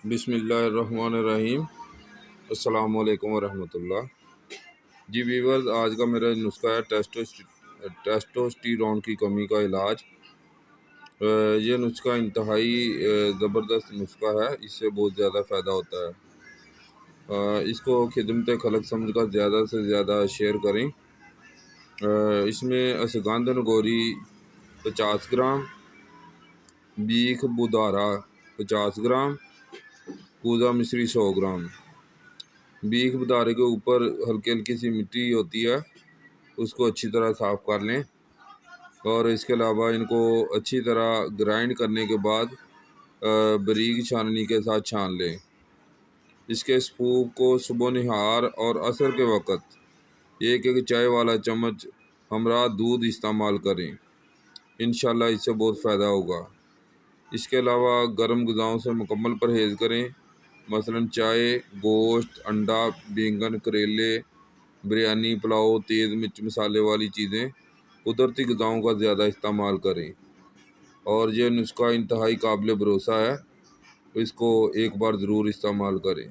بسم اللہ الرحمن الرحیم۔ السلام علیکم ورحمۃ اللہ۔ جی ویورز، آج کا میرا نسخہ ہے ٹیسٹوسٹیرون کی کمی کا علاج۔ یہ نسخہ انتہائی زبردست نسخہ ہے، اس سے بہت زیادہ فائدہ ہوتا ہے۔ اس کو خدمت خلق سمجھ کر زیادہ سے زیادہ شیئر کریں۔ اس میں اشگاندھن گوری 50 گرام، بیکھ بودارا 50 گرام، کوزہ مصری 100 گرام۔ بیکھ بدارے کے اوپر ہلکی ہلکی سی مٹی ہوتی ہے، اس کو اچھی طرح صاف کر لیں، اور اس کے علاوہ ان کو اچھی طرح گرائنڈ کرنے کے بعد باریک چھاننی کے ساتھ چھان لیں۔ اس کے سپوپ کو صبح نہار اور عصر کے وقت ایک چائے والا چمچ ہمراہ دودھ استعمال کریں، انشاءاللہ اس سے بہت فائدہ ہوگا۔ اس کے علاوہ گرم غذاؤں سے مکمل پرہیز کریں، مثلا چائے، گوشت، انڈا، بینگن، کریلے، بریانی، پلاؤ، تیز مرچ مسالے والی چیزیں، قدرتی غذاؤں کا زیادہ استعمال کریں۔ اور یہ نسخہ انتہائی قابل بھروسہ ہے، اس کو ایک بار ضرور استعمال کریں۔